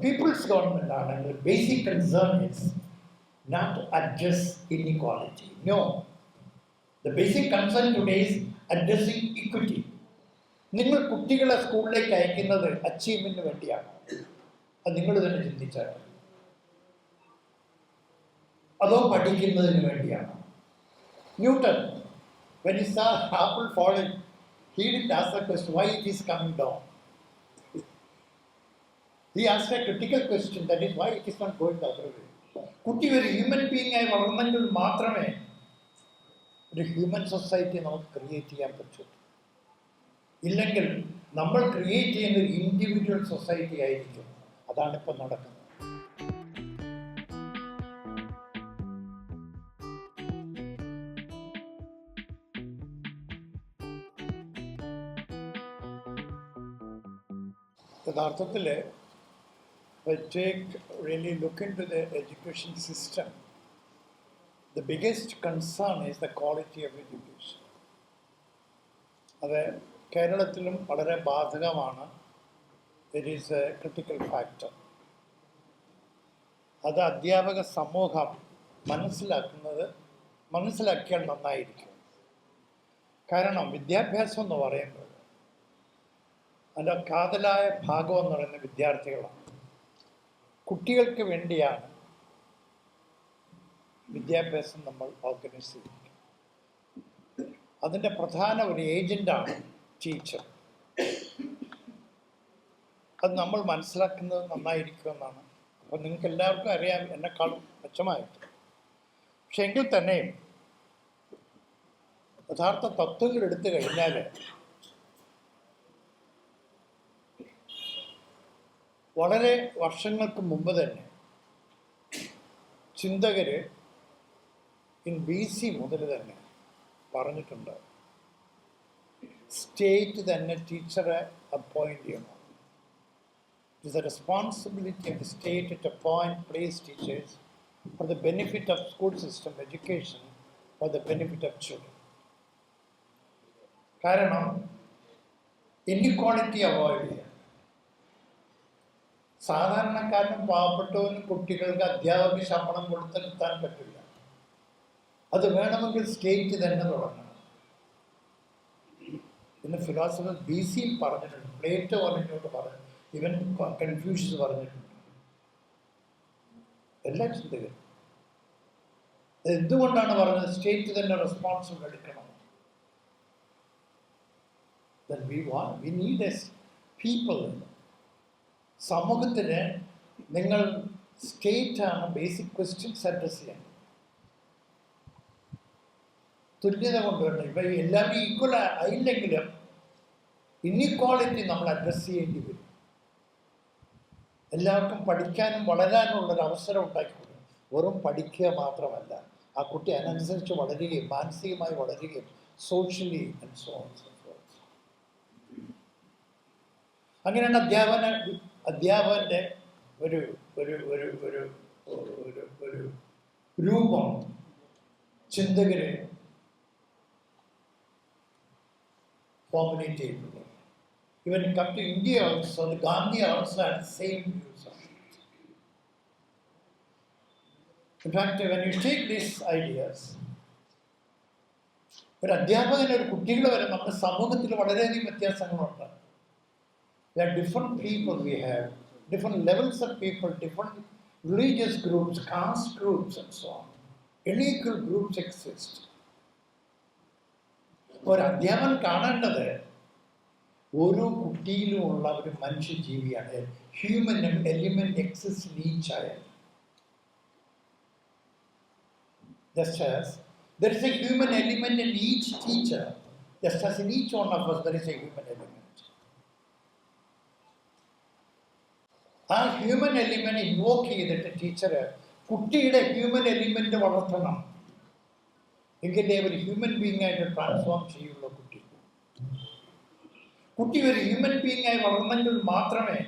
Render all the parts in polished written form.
People's government ആണെങ്കിൽ basic concern is not to address inequality. No. The basic concern today is addressing equity. നിങ്ങൾ കുട്ടികളെ സ്കൂളിലേക്ക് അയക്കുന്നത് അച്ചീവ്മെന്റിന് വേണ്ടിയാണ്. അത് നിങ്ങൾ തന്നെ ചിന്തിച്ചാൽ, അതോ പഠിക്കുന്നതിന് വേണ്ടിയാണ്? Newton, when he saw apple falling, he didn't ask the question why it is coming down. He asked a critical question, that is why it is not going the other way. കുട്ടി ഒരു human being ആയി വളർന്നെങ്കിൽ മാത്രമേ ഒരു human society നമുക്ക് create ചെയ്യാൻ പറ്റൂ. ഇല്ലെങ്കിൽ നമ്മൾ ക്രിയേറ്റ് ചെയ്യുന്ന ഒരു ഇൻഡിവിജ്വൽ സൊസൈറ്റി ആയിരിക്കും. അതാണ് ഇപ്പം നടക്കുന്നത്. യഥാർത്ഥത്തിൽ really look into the education system, the biggest concern is the quality of education. അത് കേരളത്തിലും വളരെ ബാധകമാണ്. It is a critical factor. അത് അധ്യാപക സമൂഹം മനസ്സിലാക്കിയാൽ നന്നായിരിക്കും. കാരണം വിദ്യാഭ്യാസം എന്ന് പറയുമ്പോൾ അതിൻ്റെ കാതലായ ഭാഗം എന്ന് പറയുന്ന വിദ്യാർത്ഥികളാണ്. കുട്ടികൾക്ക് വേണ്ടിയാണ് വിദ്യാഭ്യാസം നമ്മൾ ഓർഗനൈസ് ചെയ്യുന്നത്. അതിൻ്റെ പ്രധാന ഒരു ഏജൻ്റാണ് ടീച്ചർ. അത് നമ്മൾ മനസ്സിലാക്കുന്നത് നന്നായിരിക്കുമെന്നാണ്. അപ്പോൾ നിങ്ങൾക്ക് എല്ലാവർക്കും അറിയാം എന്നെക്കാളും മെച്ചമായിട്ട്. പക്ഷെ എങ്കിൽ തന്നെയും യഥാർത്ഥ തത്വങ്ങൾ എടുത്തു കഴിഞ്ഞാൽ വളരെ വർഷങ്ങൾക്ക് മുമ്പ് തന്നെ ചിന്തകർ BC മുതൽ തന്നെ പറഞ്ഞിട്ടുണ്ട്, സ്റ്റേറ്റ് തന്നെ ടീച്ചറെ അപ്പോയിൻറ്റ് ചെയ്യണം. It is a responsibility of the state to appoint place teachers for the benefit of school system education, for the benefit of children. കാരണം ഇൻഇക്വാളിറ്റി അവോയ്ഡ് ചെയ്യാൻ സാധാരണക്കാരനും പാവപ്പെട്ടവനും കുട്ടികൾക്ക് അധ്യാപക ശമ്പളം കൊടുത്ത് നിർത്താൻ പറ്റില്ല. അത് വേണമെങ്കിൽ സ്റ്റേറ്റ് തന്നെ തുടങ്ങണം. പിന്നെ ഫിലോസഫർ BC പറഞ്ഞിട്ടുണ്ട്, പ്ലേറ്റോ പറഞ്ഞിട്ട് പറഞ്ഞു, ഇവൻ കൺഫ്യൂഷ്യസ് പറഞ്ഞിട്ടുണ്ട്, എല്ലാ ചിന്തകരും. എന്തുകൊണ്ടാണ് പറഞ്ഞത് സ്റ്റേറ്റ് തന്നെ റെസ്പോൺസിബിൾ എടുക്കണം? Then we need as people. സമൂഹത്തിന് നിങ്ങൾ സ്റ്റേറ്റാണ് ബേസിക് ക്വസ്റ്റ്യൻസ് അഡ്രസ് ചെയ്യാൻ. തുല്യത കൊണ്ടുവരണം. ഇപ്പം എല്ലാവരും ഈക്വൽ ആയില്ലെങ്കിലും ഇൻഇക്വാളിറ്റി നമ്മൾ അഡ്രസ് ചെയ്യേണ്ടി വരും. എല്ലാവർക്കും പഠിക്കാനും വളരാനുള്ളൊരു അവസരം ഉണ്ടാക്കി കൊടുക്കും. വെറും പഠിക്കുക മാത്രമല്ല, ആ കുട്ടി അതിനനുസരിച്ച് വളരുകയും മാനസികമായി വളരുകയും socially and so on so fourth. അങ്ങനെയാണ് അധ്യാപകൻ്റെ ഒരു ഒരു ഒരു ഒരു ഒരു രൂപം ചിന്തകരെ ഫോർമുലേറ്റ് ചെയ്തിട്ടുണ്ട്. Even come to India also, the Gandhi also had the same views on it. In fact, when you take these ideas, ഒരു അധ്യാപകന് ഒരു കുട്ടികൾ വരെ നമ്മുടെ സമൂഹത്തിൽ വളരെയധികം വ്യത്യാസങ്ങളുണ്ട്. There are different people we have, different levels of people, different religious groups, caste groups and so on. Unequal groups exist. ഒരു അധ്യാപകൻ കാണേണ്ടത് ഓരോ കുട്ടിയിലുമുള്ള ഒരു മനുഷ്യജീവിയാണ്. Human element exist in each child. Just as there is a human element in each teacher, just as in each one of us there is a human element. ആ human element invoke ചെയ്തിട്ട് teacher കുട്ടിയുടെ human element വളർത്തണം. എങ്കിലേ ഒരു human being ആയിട്ട് transform ചെയ്യുള്ളൂ. കുട്ടി ഒരു ഹ്യൂമൻ ബീയിങ് ആയി വളർന്നെങ്കിൽ മാത്രമേ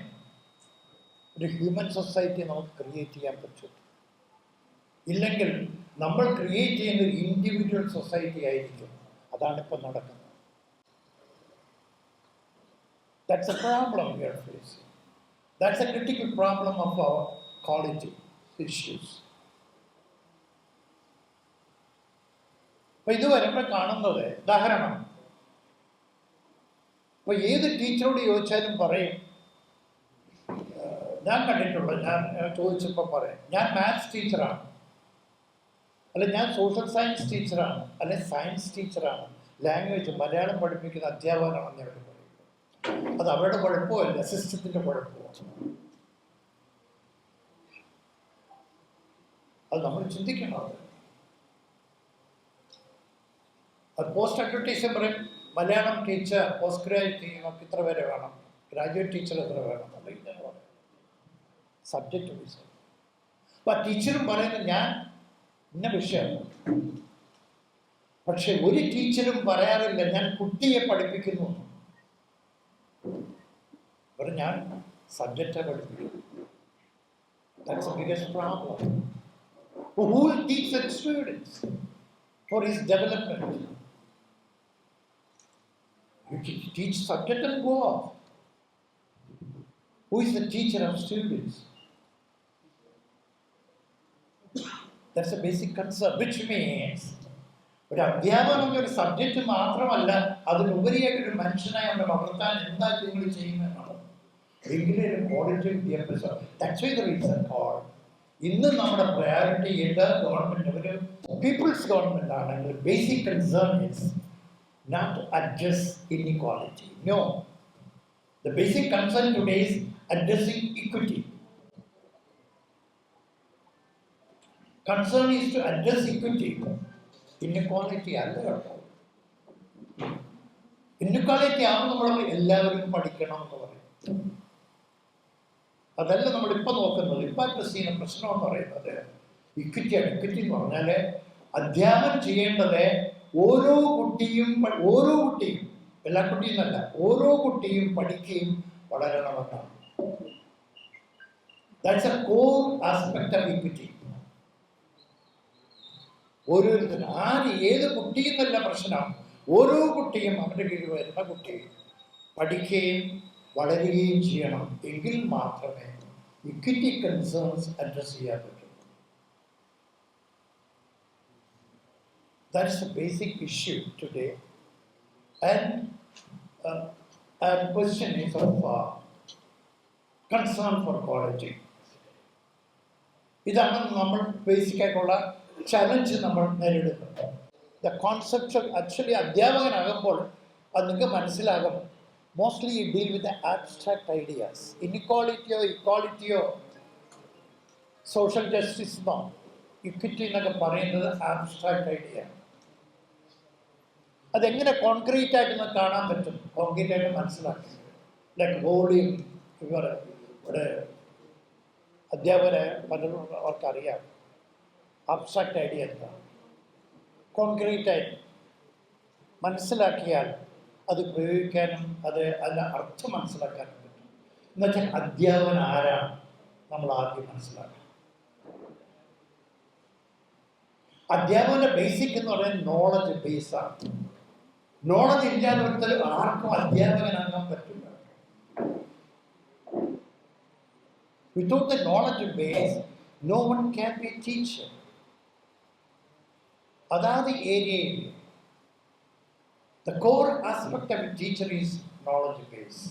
ഒരു ഹ്യൂമൻ സൊസൈറ്റി നമുക്ക് ക്രിയേറ്റ് ചെയ്യാൻ പറ്റൂ. ഇല്ലെങ്കിൽ നമ്മൾ ക്രിയേറ്റ് ചെയ്യുന്ന ഒരു ഇൻഡിവിജ്വൽ സൊസൈറ്റി ആയിരിക്കും. അതാണിപ്പോൾ നടക്കുന്നത്. That's a problem we are facing. That's a critical problem of our quality issues. അപ്പൊ ഇത് വരുമ്പോൾ കാണുന്നത് ഉദാഹരണം, ഇപ്പൊ ഏത് ടീച്ചറോട് ചോദിച്ചാലും പറയും, ഞാൻ കണ്ടിട്ടുള്ളൂ, ഞാൻ ചോദിച്ചപ്പോൾ പറയാം, ഞാൻ മാത്സ് ടീച്ചറാണ്, അല്ലെ ഞാൻ സോഷ്യൽ സയൻസ് ടീച്ചറാണ്, അല്ലെ സയൻസ് ടീച്ചറാണ്, ലാംഗ്വേജ് മലയാളം പഠിപ്പിക്കുന്ന അധ്യാപകനാണെന്ന് അവർ പറയും. അത് അവരുടെ കുഴപ്പമല്ല, സിസ്റ്റത്തിൻ്റെ കുഴപ്പമാണ്. അത് നമ്മൾ ചിന്തിക്കണം. അത് പോസ്റ്റ് അഡ്വർടൈസ് പറയും, മലയാളം ടീച്ചർ പോസ്റ്റ് ഗ്രാജുവേറ്റ് ചെയ്യുമ്പോൾ ഇത്ര വരെ വേണം, ഗ്രാജുവേറ്റ് ടീച്ചർ എത്ര വേണം, ഇങ്ങനെ പറയും. Subject vice. അപ്പം ആ ടീച്ചറും പറയുന്നത് ഞാൻ ഇന്ന വിഷയമാണ്. പക്ഷെ ഒരു ടീച്ചറും പറയാറില്ല ഞാൻ കുട്ടിയെ പഠിപ്പിക്കുന്നു. ഞാൻ സബ്ജക്റ്റാ പഠിപ്പിക്കുന്നു. That's the biggest problem. Who will teach the students for his development? You teach subject and go off. Who is the teacher of students? That's a basic concern, which means ഒരു അധ്യാപനം എന്നൊരു സബ്ജക്റ്റ് മാത്രമല്ല, അതിനുപരിയായിട്ടൊരു മനുഷ്യനായി അവിടെ വളർത്താൻ എന്താ നിങ്ങൾ ചെയ്യുന്നതാണ്. എങ്കിലും ഒരു ക്വാളിറ്റി വിദ്യാഭ്യാസം. That's why the reason called ഇന്ന് നമ്മുടെ പ്രയോറിറ്റി ചെയ്യേണ്ട ഗവൺമെന്റ് ഒരു പീപ്പിൾസ് ഗവൺമെന്റ് ആണ്. Basic concern is not to address inequality. No. The basic concern today is addressing equity. Concern is to address equity. Inequality അല്ല കേട്ടോ. ഇന്നെക്വാളിറ്റി ആവുമ്പോൾ നമ്മൾ എല്ലാവരും പഠിക്കണം എന്ന് പറയും. അതല്ല നമ്മളിപ്പോൾ നോക്കുന്നത്. ഇപ്പം അഡ്രസ് ചെയ്യുന്ന പ്രശ്നം എന്ന് പറയുന്നത് ഇക്വിറ്റിയാണ്. ഇക്വിറ്റി എന്ന് പറഞ്ഞാൽ അധ്യാപനം ചെയ്യേണ്ടത് ഓരോ കുട്ടിയും എല്ലാ കുട്ടിയും എന്നല്ല, ഓരോ കുട്ടിയും പഠിക്കുകയും വളരണമെന്നാണ്. That's a core aspect of equity. ഓരോരുത്തരും ഏത് കുട്ടിയെന്നല്ല പ്രശ്നം, ഓരോ കുട്ടിയും അവരുടെ കീഴിൽ വരുന്ന കുട്ടി പഠിക്കുകയും വളരുകയും ചെയ്യണം. എങ്കിൽ മാത്രമേ ഇക്വിറ്റി കൺസേൺസ് അഡ്രസ് ചെയ്യാൻ പറ്റൂ. That's the basic issue today. And question is of concern for quality. ഇതാണ് നമ്മൾ ബേസിക് ആയിട്ടുള്ള ചലഞ്ച് നമ്മൾ നേരിടുന്നത്. ദ കോൺസെപ്റ്റ് ആക്ച്വലി അധ്യാപകനാകുമ്പോൾ അത് നിങ്ങൾക്ക് മനസ്സിലാകും. Mostly you deal with abstract ideas. ഇനിക്വാളിറ്റിയോ ഇക്വാളിറ്റിയോ സോഷ്യൽ ജസ്റ്റിസമോ ഇക്വിറ്റി എന്നൊക്കെ പറയുന്നത് ആബ്സ്ട്രാക്ട് ഐഡിയ. അതെങ്ങനെ കോൺക്രീറ്റ് ആയിട്ട് കാണാൻ പറ്റും, കോൺക്രീറ്റ് ആയിട്ട് മനസ്സിലാക്കി. ലൈക്ക് വോളിയം ഇവിടെ അധ്യാപകരെ പലരും അവർക്കറിയാം അബ്സ്ട്രാക്ട് ഐഡിയ എന്താ. കോൺക്രീറ്റ് ആയിട്ട് മനസ്സിലാക്കിയാൽ അത് പ്രയോഗിക്കാനും അതിൻ്റെ അർത്ഥം മനസ്സിലാക്കാനും പറ്റും. എന്നുവെച്ചാൽ അധ്യാപകൻ ആരാണ് നമ്മൾ ആദ്യം മനസ്സിലാക്കണം. അധ്യാപകന്റെ ബേസിക് എന്ന് പറയുന്നത് നോളജ് ബേസാണ്. നോളജ് ഇല്ലാതെ ഒരിക്കലും ആർക്കും അധ്യാപകനാകാൻ പറ്റില്ല. Without the knowledge base, no one can be a teacher. അതാത് ഏരിയയിൽ the core aspect of a teacher is knowledge base.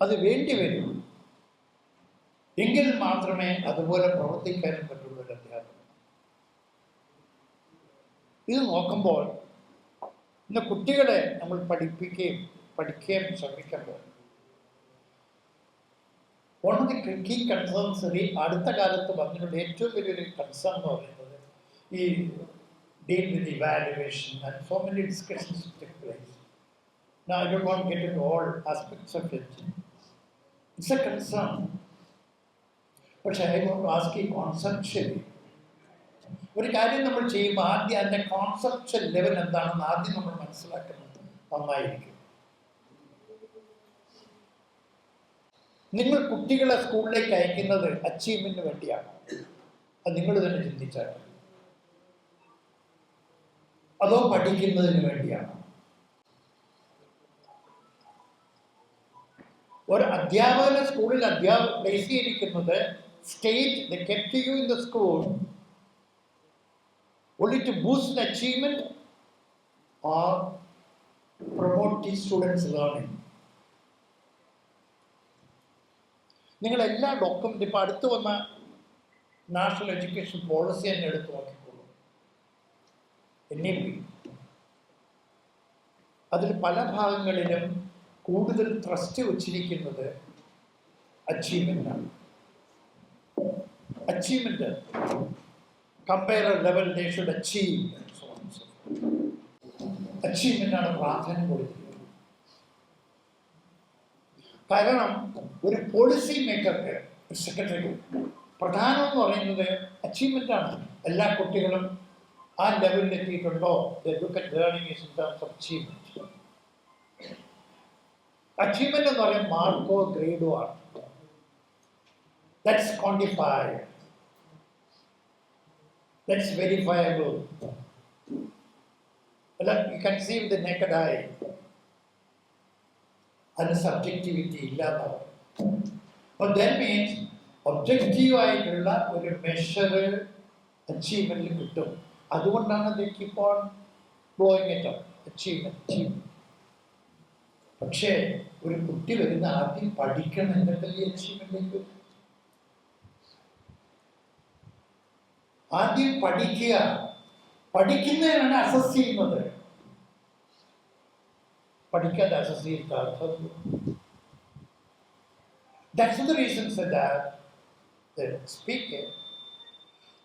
അത് വേണ്ടി വരും. എങ്കിൽ മാത്രമേ അതുപോലെ പ്രവർത്തിക്കാനും പറ്റുള്ളൂ ഒരു അധ്യാപകൻ. ഇത് നോക്കുമ്പോൾ ഇന്ന് കുട്ടികളെ നമ്മൾ പഠിക്കുകയും ശ്രമിക്കുമ്പോൾ one of the key concerns അടുത്ത കാലത്ത് വന്നിട്ടുള്ള ഏറ്റവും വലിയൊരു കൺസേൺ എന്ന് പറയുന്നത് ഈ deal with evaluation and so many discussions take place. Now I don't want to get into all aspects of it. It's a concern. But I want to ask you conceptually. ഒരു കാര്യം നമ്മൾ ചെയ്യുമ്പോൾ ആദ്യം അതിൻ്റെ conceptual level എന്താണെന്ന് ആദ്യം നമ്മൾ മനസ്സിലാക്കുന്നത് നന്നായിരിക്കും. നിങ്ങൾ കുട്ടികളെ സ്കൂളിലേക്ക് അയക്കുന്നത് അച്ചീവ്മെന്റിന് വേണ്ടിയാണ്. അത് നിങ്ങൾ തന്നെ ചിന്തിച്ചാൽ. അതോ പഠിക്കുന്നതിന് വേണ്ടിയാണ്? ഒരു അധ്യാപകനെ സ്കൂളിൽ പ്ലേസ് ചെയ്തിരിക്കുന്നത് state the kept you in the school only to boost the achievement or promote the students' learning. നിങ്ങൾ എല്ലാ ഡോക്യുമെന്റ് ഇപ്പം അടുത്ത് വന്ന നാഷണൽ എഡ്യൂക്കേഷൻ പോളിസി തന്നെ എടുത്ത് നോക്കിക്കോളൂ. NEP അതിൽ പല ഭാഗങ്ങളിലും കൂടുതൽ ട്രസ്റ്റ് വച്ചിരിക്കുന്നത് അച്ചീവ്മെൻ്റാണ്. Achievement compare level they should achieve, അച്ചീവ്മെൻ്റാണ് പ്രാധാന്യം കൊടുക്കുന്നത്. കാരണം ഒരു പോളിസി മേക്കർക്ക്, ഒരു സെക്രട്ടറിക്ക് പ്രധാനം എന്ന് പറയുന്നത് അച്ചീവ്മെൻ്റാണ്. എല്ലാ കുട്ടികളും ആ ലെവലിൽ എത്തിയിട്ടുണ്ടോ? Learning is in terms of achievement. Achievement എന്ന് പറയുന്നത് മാർക്കോ ഗ്രേഡോ ആണ്. That's quantified, that's verifiable. You can see with the naked eye. അതിന് സബ്ജക്റ്റിവിറ്റി ഇല്ലാതാവും. അപ്പോൾ that means ഒബ്ജക്റ്റീവ് ആയിട്ടുള്ള ഒരു മെഷർ അച്ചീവ്മെന്റിൽ കിട്ടും. അതുകൊണ്ടാണ് they keep on blowing it up. Achievement. പക്ഷേ ഒരു കുട്ടി വരുന്ന ആദ്യം പഠിക്കണം, എന്നിട്ടല്ലേ അച്ചീവ്മെന്റിലേക്ക് വരും. ആദ്യം പഠിക്കുക, പഠിക്കുന്നതിനാണ് അസസ് ചെയ്യുന്നത്. പഠിക്കാതെ അസസ് ചെയ്ത അർത്ഥം. That's the reason that the speaker,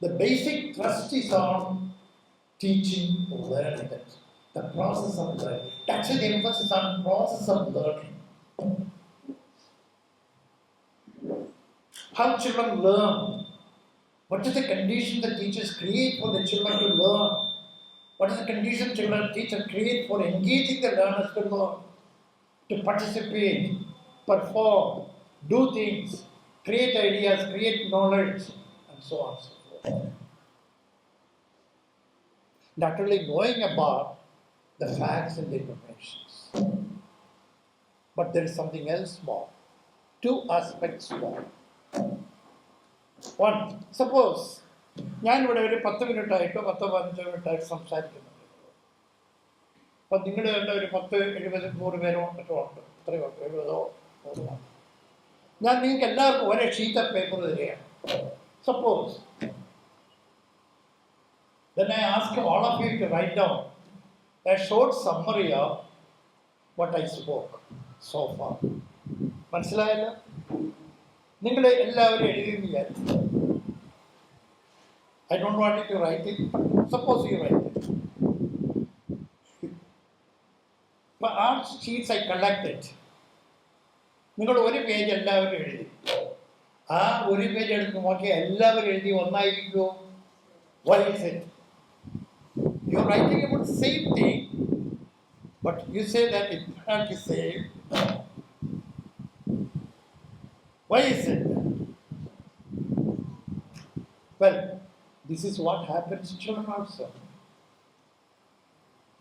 the basic thrust is on teaching, learning, the process of learning. That's the emphasis on process of learning. How children learn. What is the condition the teachers create for the children to learn? What is the condition teachers create for engaging the learners to learn, to participate, perform, do things, create ideas, create knowledge, and so on and so forth. Not only knowing about the facts and the informations, but there is something else more. Two aspects more. One, suppose ഞാനിവിടെ ഒരു 10 മിനിറ്റായിട്ടോ 10-15 മിനിറ്റായിട്ട് സംസാരിക്കുന്നുണ്ട്. അപ്പം നിങ്ങൾ ഒരു 10-70-100 പേരോ മറ്റോ ഉണ്ട്, എത്രയോ 70-100 ഉണ്ട്. ഞാൻ നിങ്ങൾക്ക് എല്ലാവർക്കും ഒരേ ഷീറ്റ് ഓഫ് പേപ്പർ തരികയാണ്. Suppose then I ask all of you to write down a short summary of what I spoke so far. മനസ്സിലായല്ലോ? നിങ്ങൾ എല്ലാവരും എഴുതിയെന്ന് വിചാരിച്ചു. I don't want you to write it, but suppose you write it. For all sheets I collected. നിങ്ങൾ ഒരു page എല്ലാവരും എഴുതി. ആ ഒരു പേജ് എടുത്ത് നോക്കിയാൽ എല്ലാവരും എഴുതി ഒന്നായിരിക്കുമോ? Why is it? You are writing about the same thing, but you say that it cannot be same. Why is it? Well, this is what happens to children also.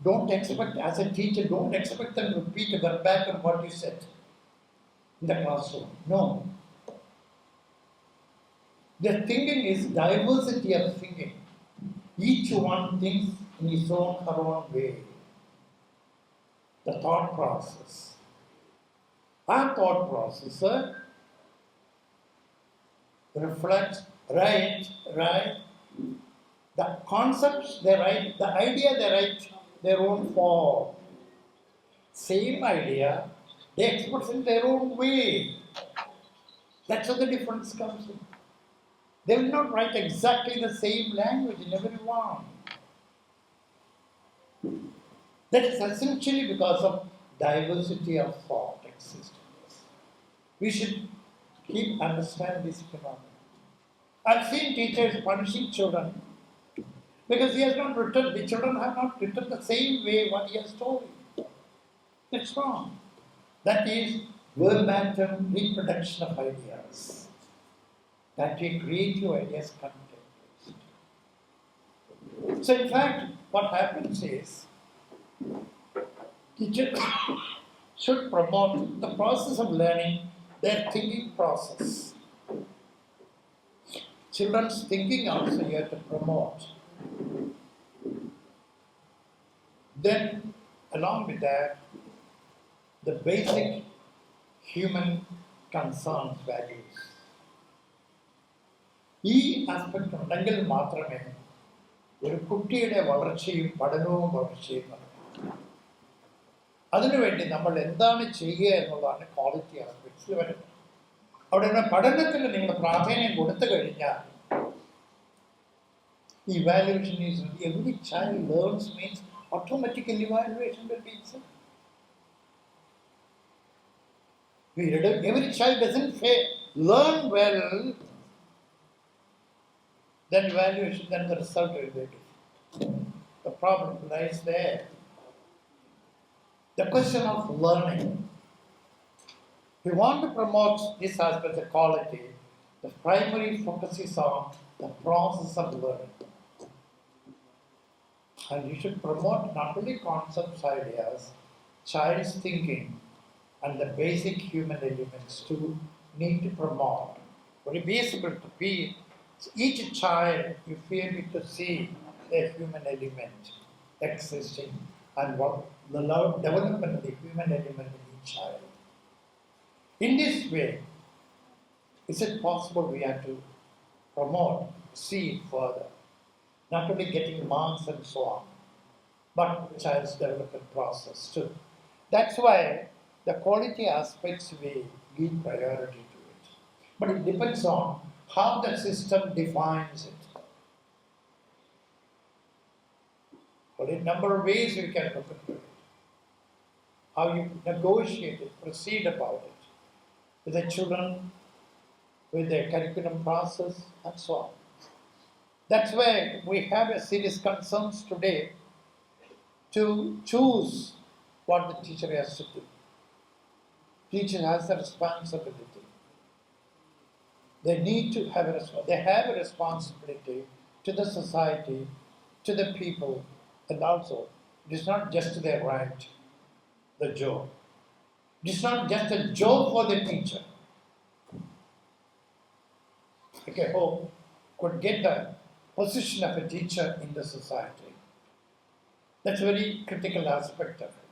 Don't expect, as a teacher, don't expect them to repeat verbatim what you said in the classroom. No. Their thinking is diversity of thinking. Each one thinks in his own, her own way. The thought process. Our thought process reflects, right, the concepts they write, the idea they write their own form. Same idea, they express in their own way. That's how the difference comes in. They will not write exactly the same language in every one. That is essentially because of diversity of thought existing. We should keep understand this phenomenon. I've seen teachers punishing children because he has not written, the children have not written the same way what he has told you. That's wrong. That is verbatim reproduction of ideas. That we creative ideas content. So in fact, what happens is, teachers should promote the process of learning their thinking process. Children's thinking also you have to promote. Then, along with that, the basic human concerns, values. ഈ aspect ഉണ്ടെങ്കിൽ മാത്രമേ ഒരു കുട്ടിയുടെ വളർച്ചയും പഠനവും വളർച്ചയും നടക്കൂ. അതിനുവേണ്ടി നമ്മൾ എന്താണ് ചെയ്യുക എന്നുള്ളതാണ് ക്വാളിറ്റി ആസ്പെക്ട്സിൽ വരുന്നത്. അവിടെ പഠനത്തിന് നിങ്ങൾ പ്രാധാന്യം കൊടുത്തു കഴിഞ്ഞാൽ evaluation is every child learns means automatically evaluation will be itself. Every child doesn't learn well, then evaluation, then the result will be different. The problem lies there. The question of learning. We want to promote this aspect of quality. The primary focus is on the process of learning. And you should promote not only concepts, ideas, child's thinking, and the basic human elements to need to promote. Very visible to be each child, you feel it to see a human element existing and what the development of the human element in each child. In this way, is it possible we have to promote, see further? Not only getting marks and so on, but child's development process too. That's why the quality aspects we give priority to it. But it depends on how the system defines it. But in a number of ways you can look into it. How you negotiate it, proceed about it with the children, with their curriculum process, and so on. That's why we have a serious concerns today to choose what the teacher has to do. Teacher has a responsibility. They need to have they have a responsibility to the society, to the people, and also it is not just their right, the job. It is not just a job for the teacher. Okay, hope could get the position of a teacher in the society. That's a very critical aspect of it.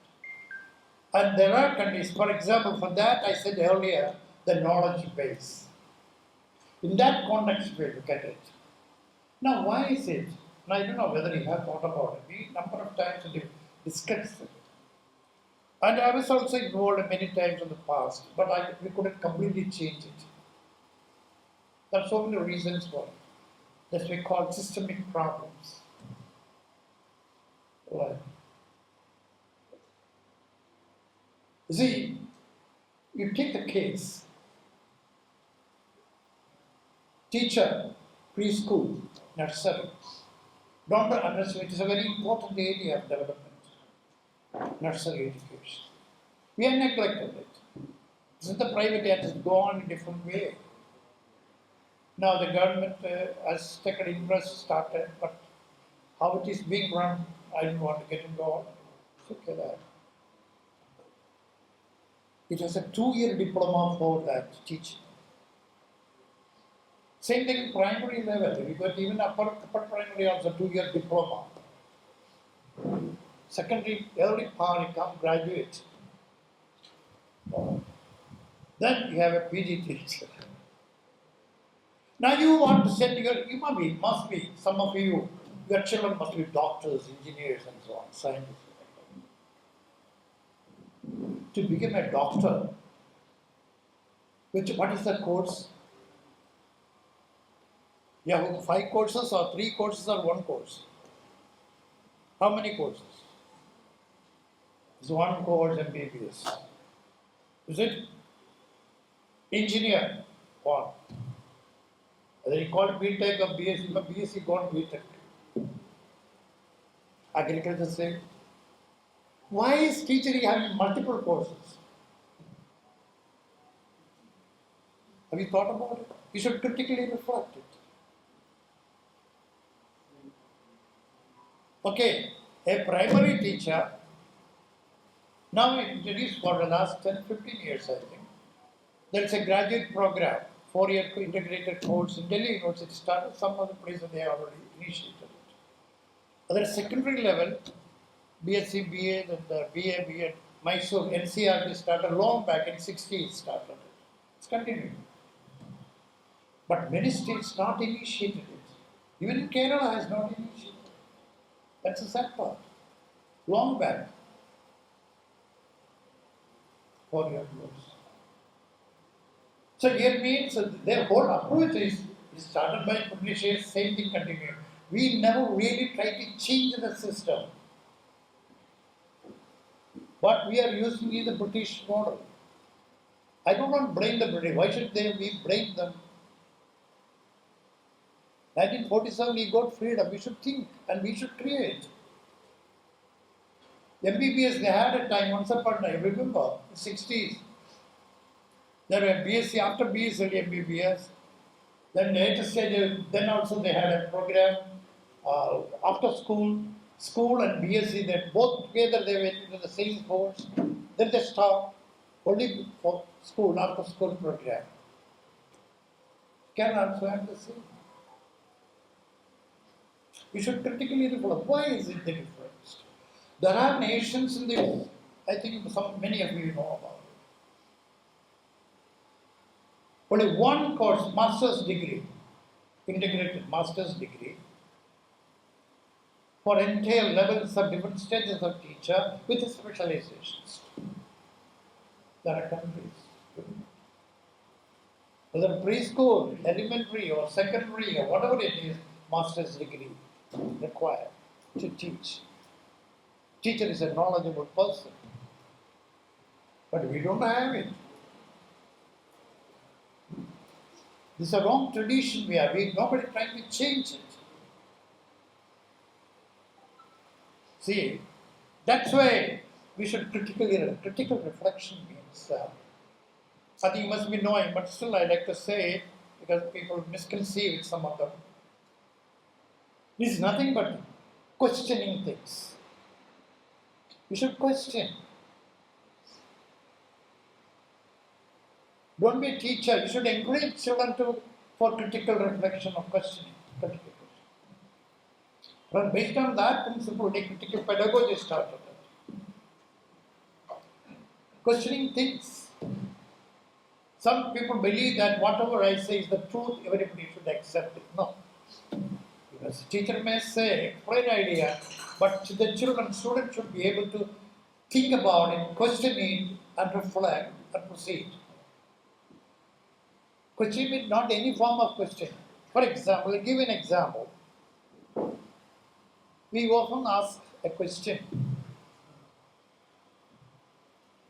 And there are conditions. For example, for that I said earlier, the knowledge base. In that context, we look at it. Now, why is it? Now, I don't know whether you have thought about it. We number of times we discussed it. And I was also involved many times in the past, but we couldn't completely change it. There are so many reasons for it. That we call systemic problems. Right. See, you take the case, teacher, preschool, nursery. Don't underestimate, it is a very important area of development, nursery education. We have neglected it. This is the private entities go on in a different way. Now the government has taken interest, started, but how it is being run, I don't want to get involved. It's okay there. It has a 2-year diploma for that teaching. Same thing in primary level. We got even upper primary also 2-year diploma. Secondary, early part, you come graduate. Then you have a PG teacher. Now you want to send must be, some of you, your children must be doctors, engineers and so on, scientists. To become a doctor, what is the course? You have 5 courses or 3 courses or 1 course? How many courses? It's 1 course MBBS. Is it? Engineer, what? Whether you call it BTech or BSc, but BSc got BTech. Agriculture same. Why is teaching having multiple courses? Have you thought about it? You should critically reflect it. Okay, a primary teacher, now introduced for the last 10-15 years, I think. There's a graduate program, 4-year integrated course in Delhi University started, some other places they already initiated it. At the secondary level, BSc, BA, and BA, BEd, Mysore, NCRT started long back in 60s started it. It's continuing. But many states not initiated it. Even in Kerala has not initiated it. That's the sad part. Long back. 4-year course. So here means their whole approach is started by Punishes, same thing continued. We never really try to change the system. What we are using is the British model. I do not blame the British. Why should we blame them? 1947 we got freedom. We should think and we should create. MBBS they had a time once upon a time. Remember the 60s. There were BSc after BSc MBBS. Then later stage, then also they had a program after school and BSc. That both together they went into the same course. Then they stopped only for school after school program. Can also have the same. We should critically reflect. Why is it the difference? There are nations in the. I think many of you know about. Only one course, master's degree, integrated master's degree, for entire levels of different stages of teacher with specializations. There are countries. Whether preschool, elementary or secondary or whatever it is, master's degree required to teach. Teacher is a knowledgeable person. But we don't have it. This is a wrong tradition we have. Nobody trying to change it. See, that's why we should critical reflection means. I think you must be knowing, but still I like to say it because people misconceive some of them. This is nothing but questioning things. You should question. Don't be a teacher. You should encourage children for critical reflection or questioning. But based on that principle, the critical pedagogy started. Questioning things. Some people believe that whatever I say is the truth, everybody should accept it. No. Because teacher may say, explain idea, but the student should be able to think about it, question it, and reflect and proceed. Question means not any form of question. For example, I'll give you an example. We often ask a question.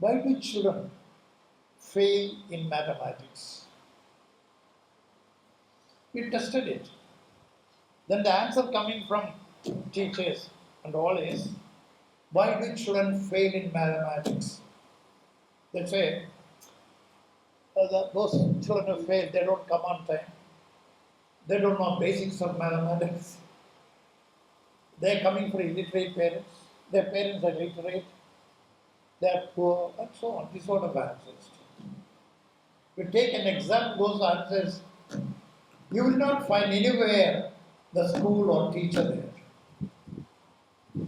Why do children fail in mathematics? We tested it. Then the answer coming from teachers and all is, why do children fail in mathematics? They say, those children who fail, they don't come on time. They don't know basics of mathematics. They are coming from illiterate parents. Their parents are illiterate. They are poor, and so on. This sort of answers. We take an exam, those answers. You will not find anywhere the school or teacher there.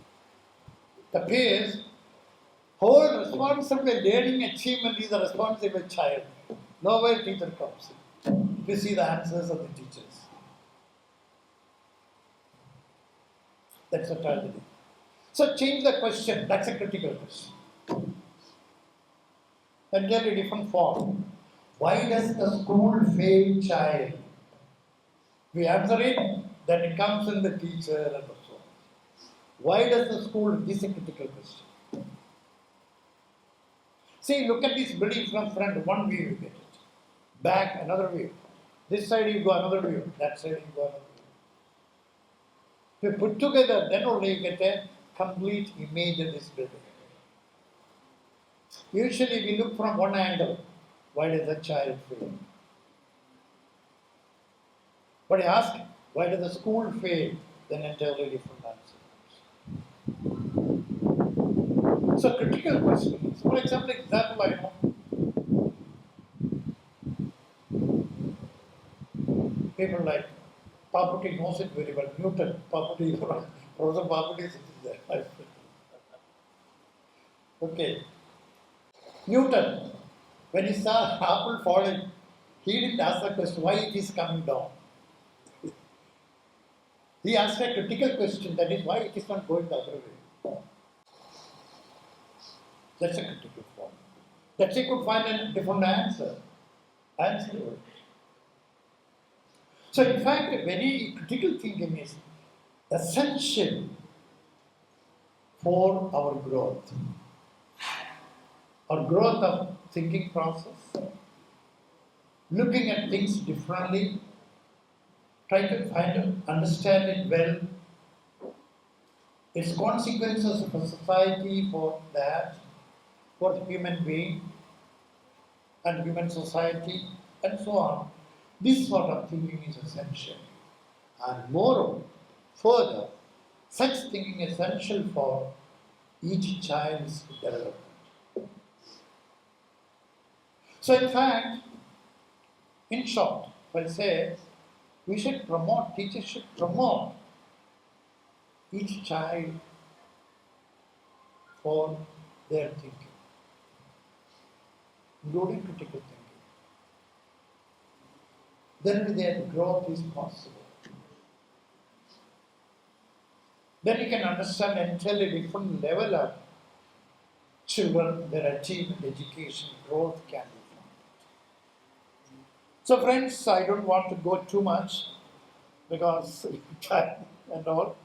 The peers, whole responsibility, learning achievement is the responsibility of the child. Nowhere teacher comes in. We see the answers of the teachers. That's a tragedy. So change the question. That's a critical question. Entirely different form. Why does the school fail child? We answer it, then it comes in the teacher and so on. Why does the school? This is a critical question. See, look at this building from front. One view you get it. Back, another view. This side you go another view. That side you go another view. If you put together, then only you get a complete image of this building. Usually we look from one angle. Why does the child fail? But I ask, why does the school fail? Then entirely different answer. So critical questions. For example, I know. People like Paputi knows it very well. Newton, Paputi, Professor Paputi is sitting there. Okay. Newton, when he saw apple falling, he didn't ask the question why it is coming down. He asked a critical question, that is why it is not going the other way. That's a critical form. That he could find a different answer. So in fact, very critical thinking is essential for our growth of thinking process, looking at things differently, trying to understand it well, its consequences for society, for that, for the human being and human society, and so on. This sort of thinking is essential. And moreover, further, such thinking is essential for each child's development. So in fact, in short, if I say, teachers should promote each child for their thinking, including critical thinking. Then their growth is possible. Then you can understand entirely different level of children, their achievement, education, growth can be found. So friends, I don't want to go too much because time and all.